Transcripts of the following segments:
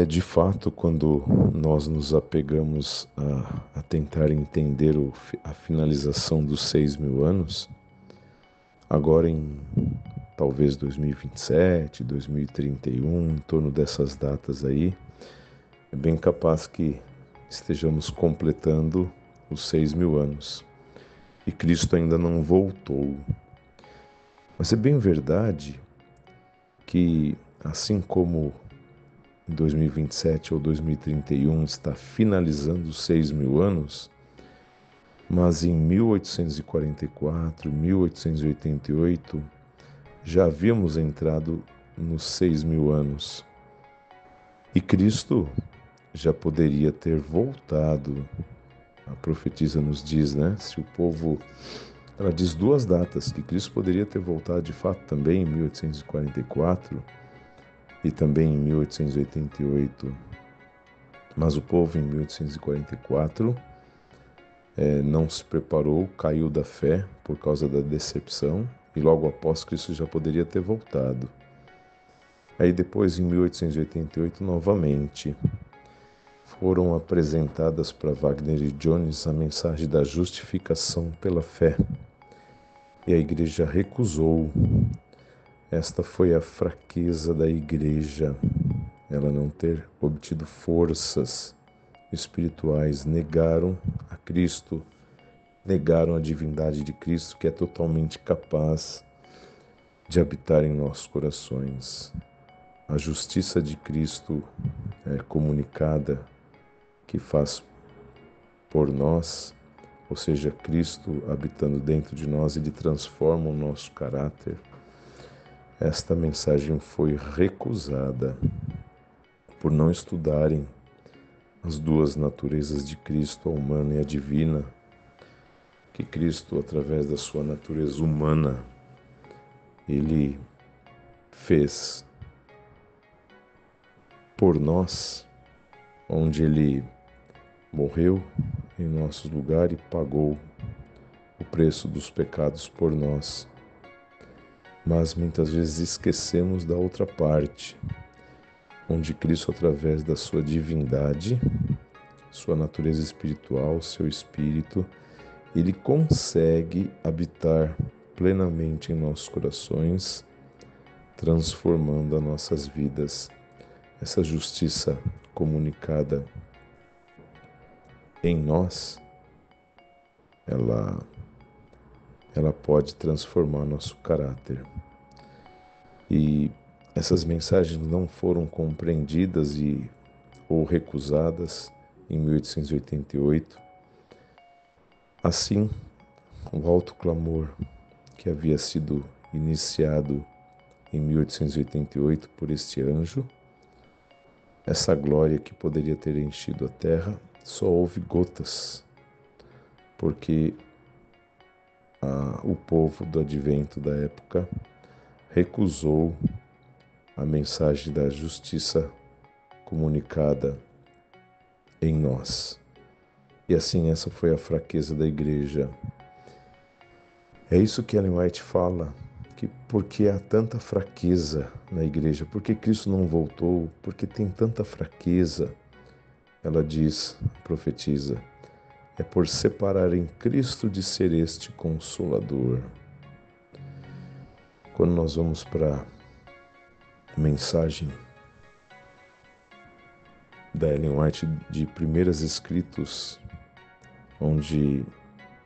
De fato, quando nós nos apegamos a tentar entender a finalização dos 6.000 anos, agora em talvez 2027, 2031, em torno dessas datas aí, é bem capaz que estejamos completando os 6.000 anos e Cristo ainda não voltou. Mas é bem verdade que, assim como em 2027 ou 2031 está finalizando os 6.000 anos, mas em 1844, 1888, já havíamos entrado nos 6.000 anos. E Cristo já poderia ter voltado. A profetisa nos diz, né? Se o povo... Ela diz duas datas, que Cristo poderia ter voltado de fato também em 1844 e também em 1888. Mas o povo em 1844 não se preparou, caiu da fé por causa da decepção e logo após Cristo já poderia ter voltado. Aí depois, em 1888, novamente, foram apresentadas para Wagner e Jones a mensagem da justificação pela fé. E a igreja recusou. Esta foi a fraqueza da igreja, ela não ter obtido forças espirituais, negaram a Cristo, negaram a divindade de Cristo, que é totalmente capaz de habitar em nossos corações. A justiça de Cristo é comunicada, que faz por nós, ou seja, Cristo habitando dentro de nós, ele transforma o nosso caráter. Esta mensagem foi recusada por não estudarem as duas naturezas de Cristo, a humana e a divina, que Cristo, através da sua natureza humana, ele fez por nós, onde ele morreu em nosso lugar e pagou o preço dos pecados por nós. Mas muitas vezes esquecemos da outra parte, onde Cristo, através da sua divindade, sua natureza espiritual, seu espírito, ele consegue habitar plenamente em nossos corações, transformando as nossas vidas. Essa justiça comunicada em nós, ela pode transformar nosso caráter. E essas mensagens não foram compreendidas ou recusadas em 1888. Assim, o alto clamor que havia sido iniciado em 1888 por este anjo, essa glória que poderia ter enchido a terra, só houve gotas, porque o povo do advento da época recusou a mensagem da justiça comunicada em nós. E assim essa foi a fraqueza da igreja. É isso que Ellen White fala, que porque há tanta fraqueza na igreja, porque Cristo não voltou, porque tem tanta fraqueza, ela diz, profetiza, é por separar em Cristo de ser este Consolador. Quando nós vamos para a mensagem da Ellen White de Primeiras Escritos, onde,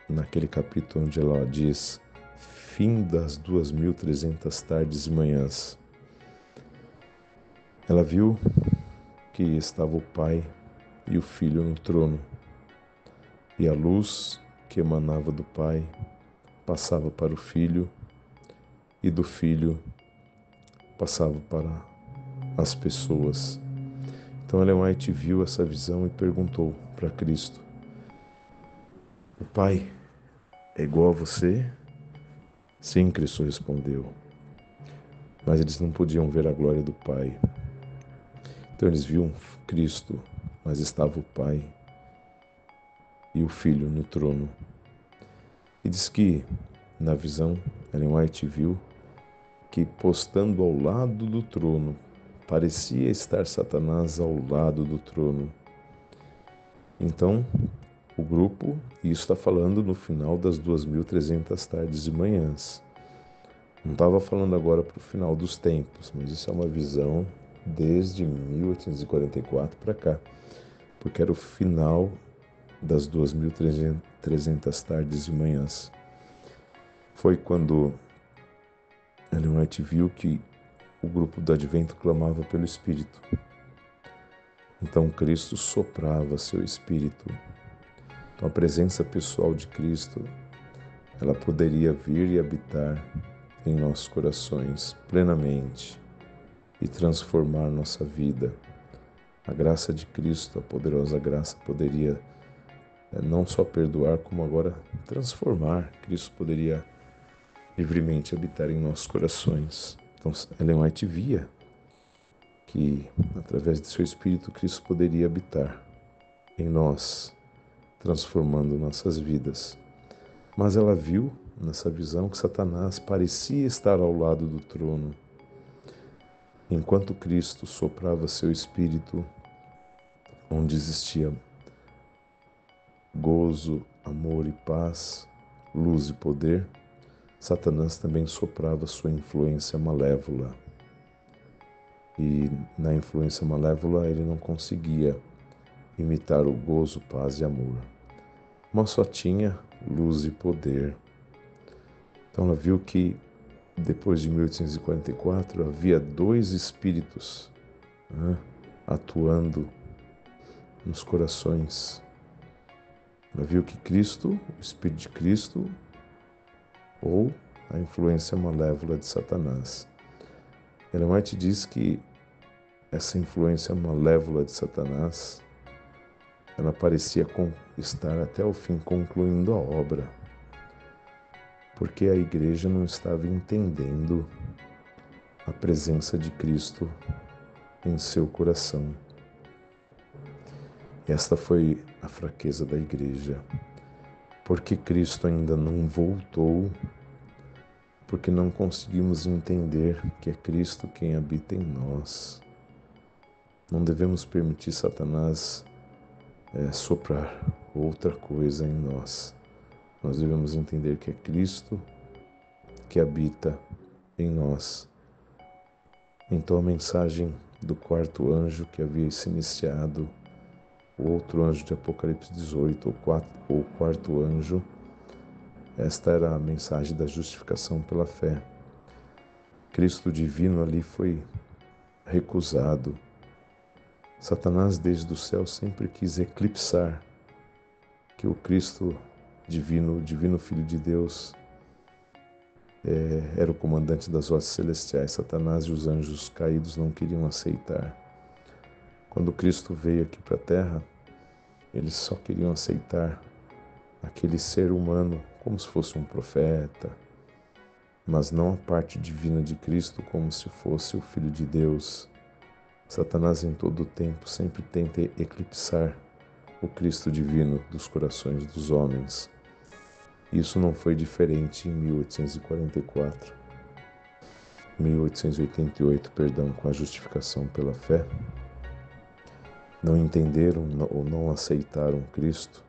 naquele capítulo onde ela diz, fim das 2.300 tardes e manhãs, ela viu que estava o Pai e o Filho no trono, e a luz que emanava do Pai passava para o Filho, e do Filho passava para as pessoas. Então Ellen White viu essa visão e perguntou para Cristo: o Pai é igual a você? Sim, Cristo respondeu. Mas eles não podiam ver a glória do Pai. Então eles viam Cristo, mas estava o Pai e o Filho no trono. E diz que, na visão, Ellen White viu que postando ao lado do trono, parecia estar Satanás ao lado do trono. Então, o grupo, e isso está falando no final das 2.300 tardes e manhãs. Não estava falando agora para o final dos tempos, mas isso é uma visão desde 1844 para cá, porque era o final das 2.300 tardes e manhãs. Foi quando Ellen White viu que o grupo do Advento clamava pelo Espírito. Então Cristo soprava seu Espírito. Então a presença pessoal de Cristo, ela poderia vir e habitar em nossos corações plenamente e transformar nossa vida. A graça de Cristo, a poderosa graça, poderia não só perdoar, como agora transformar. Cristo poderia livremente habitar em nossos corações. Então Ellen White via que, através de seu Espírito, Cristo poderia habitar em nós, transformando nossas vidas. Mas ela viu, nessa visão, que Satanás parecia estar ao lado do trono. Enquanto Cristo soprava seu Espírito, onde existia gozo, amor e paz, luz e poder, Satanás também soprava sua influência malévola. E na influência malévola ele não conseguia imitar o gozo, paz e amor, mas só tinha luz e poder. Então ela viu que depois de 1844 havia dois espíritos atuando nos corações. Ela viu que Cristo, o Espírito de Cristo, ou a influência malévola de Satanás. Ellen White diz que essa influência malévola de Satanás, ela parecia estar até o fim concluindo a obra, porque a igreja não estava entendendo a presença de Cristo em seu coração. Esta foi a fraqueza da igreja, porque Cristo ainda não voltou, porque não conseguimos entender que é Cristo quem habita em nós. Não devemos permitir Satanás soprar outra coisa em nós. Nós devemos entender que é Cristo que habita em nós. Então a mensagem do quarto anjo que havia se iniciado, o outro anjo de Apocalipse 18, o quarto anjo, esta era a mensagem da justificação pela fé. Cristo divino ali foi recusado. Satanás desde o céu sempre quis eclipsar que o Cristo divino, o divino Filho de Deus, era o comandante das hostes celestiais. Satanás e os anjos caídos não queriam aceitar. Quando Cristo veio aqui para a Terra, eles só queriam aceitar aquele ser humano como se fosse um profeta, mas não a parte divina de Cristo como se fosse o Filho de Deus. Satanás em todo o tempo sempre tenta eclipsar o Cristo divino dos corações dos homens. Isso não foi diferente em 1888, com a justificação pela fé. Não entenderam ou não aceitaram Cristo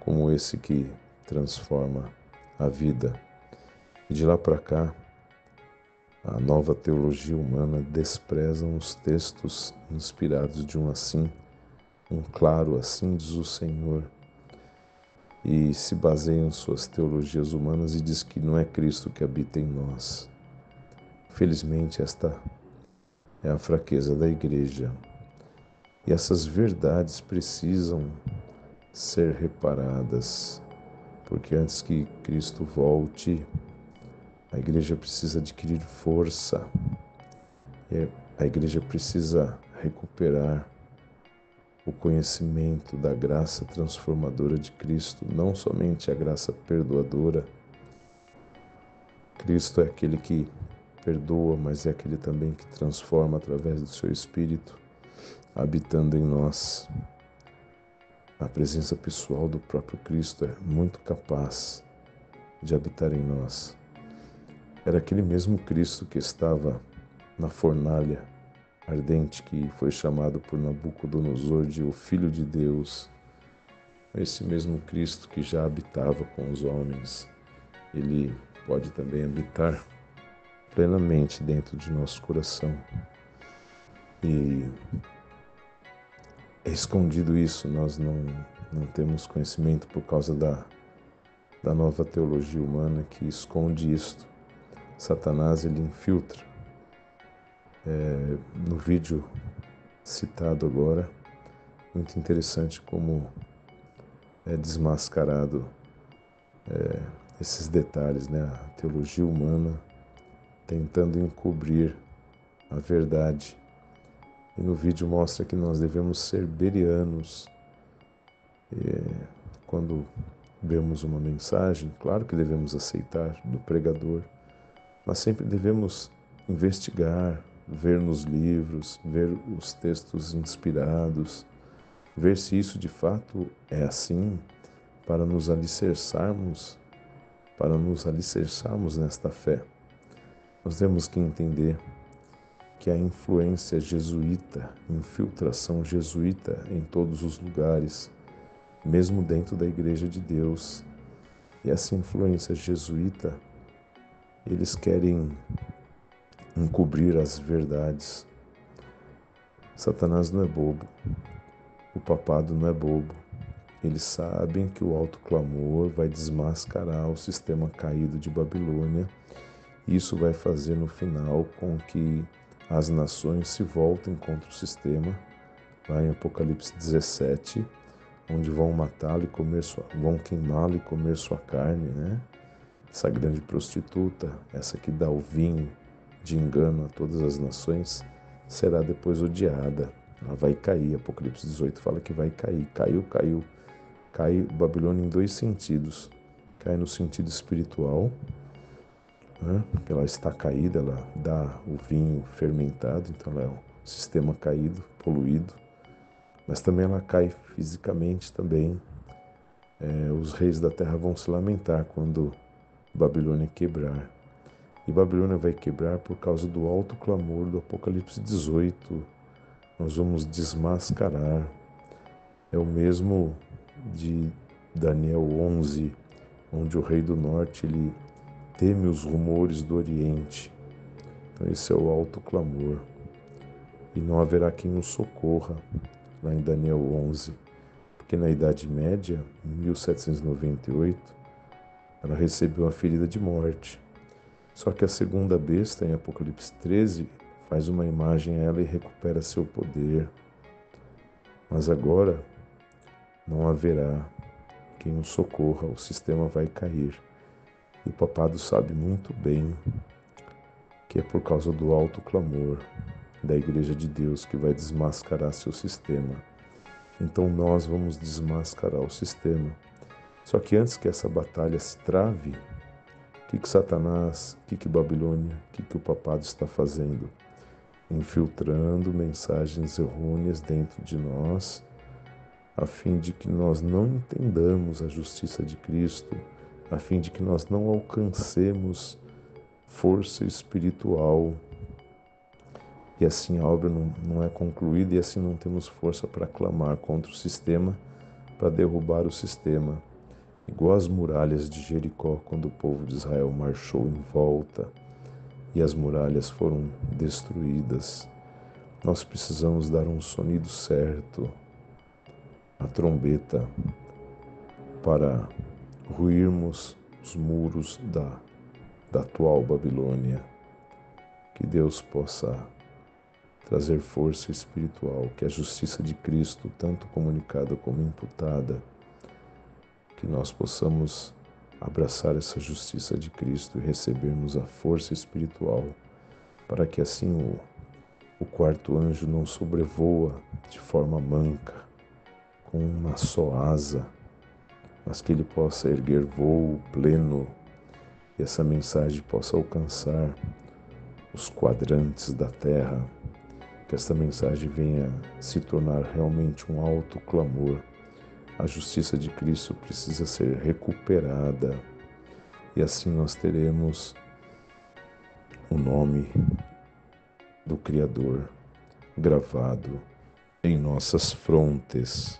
como esse que transforma a vida. E de lá para cá, a nova teologia humana despreza os textos inspirados de um claro assim diz o Senhor, e se baseia em suas teologias humanas e diz que não é Cristo que habita em nós. Infelizmente, esta é a fraqueza da igreja. E essas verdades precisam ser reparadas, porque antes que Cristo volte, a igreja precisa adquirir força, a igreja precisa recuperar o conhecimento da graça transformadora de Cristo, não somente a graça perdoadora. Cristo é aquele que perdoa, mas é aquele também que transforma através do seu Espírito, habitando em nós. A presença pessoal do próprio Cristo é muito capaz de habitar em nós. Era aquele mesmo Cristo que estava na fornalha ardente que foi chamado por Nabucodonosor de o Filho de Deus, esse mesmo Cristo que já habitava com os homens, ele pode também habitar plenamente dentro de nosso coração. E é escondido isso, nós não temos conhecimento por causa da nova teologia humana que esconde isto. Satanás, ele infiltra. No vídeo citado agora, muito interessante como é desmascarado esses detalhes, né? A teologia humana tentando encobrir a verdade. E no vídeo mostra que nós devemos ser berianos. Quando vemos uma mensagem, claro que devemos aceitar do pregador, mas sempre devemos investigar, ver nos livros, ver os textos inspirados, ver se isso de fato é assim, para nos alicerçarmos nesta fé. Nós temos que entender que a influência jesuíta, infiltração jesuíta em todos os lugares, mesmo dentro da Igreja de Deus, e essa influência jesuíta, eles querem encobrir as verdades. Satanás não é bobo, o papado não é bobo. Eles sabem que o alto clamor vai desmascarar o sistema caído de Babilônia. Isso vai fazer no final com que as nações se voltem contra o sistema, lá em Apocalipse 17, onde vão matá-lo e vão queimá-lo e comer sua carne, né? Essa grande prostituta, essa que dá o vinho de engano a todas as nações, será depois odiada. Ela vai cair. Apocalipse 18 fala que vai cair. Caiu. Cai Babilônia em dois sentidos. Cai no sentido espiritual, né? Porque ela está caída, ela dá o vinho fermentado, então ela é um sistema caído, poluído. Mas também ela cai fisicamente também. Os reis da terra vão se lamentar quando Babilônia quebrar. E Babilônia vai quebrar por causa do alto clamor do Apocalipse 18. Nós vamos desmascarar. É o mesmo de Daniel 11, onde o rei do norte ele teme os rumores do oriente. Então esse é o alto clamor. E não haverá quem o socorra, lá em Daniel 11. Porque na Idade Média, em 1798, ela recebeu a ferida de morte. Só que a segunda besta, em Apocalipse 13, faz uma imagem a ela e recupera seu poder. Mas agora não haverá quem o socorra, o sistema vai cair. E o papado sabe muito bem que é por causa do alto clamor da Igreja de Deus que vai desmascarar seu sistema. Então nós vamos desmascarar o sistema. Só que antes que essa batalha se trave, o que Satanás, o que Babilônia, o que o papado está fazendo? Infiltrando mensagens errôneas dentro de nós, a fim de que nós não entendamos a justiça de Cristo, a fim de que nós não alcancemos força espiritual. E assim a obra não é concluída e assim não temos força para clamar contra o sistema, para derrubar o sistema. Igual as muralhas de Jericó, quando o povo de Israel marchou em volta e as muralhas foram destruídas. Nós precisamos dar um sonido certo, a trombeta, para ruirmos os muros da atual Babilônia. Que Deus possa trazer força espiritual, que a justiça de Cristo, tanto comunicada como imputada, que nós possamos abraçar essa justiça de Cristo e recebermos a força espiritual, para que assim o quarto anjo não sobrevoa de forma manca, com uma só asa, mas que ele possa erguer voo pleno e essa mensagem possa alcançar os quadrantes da terra, que essa mensagem venha se tornar realmente um alto clamor. A justiça de Cristo precisa ser recuperada e assim nós teremos o nome do Criador, gravado em nossas frontes.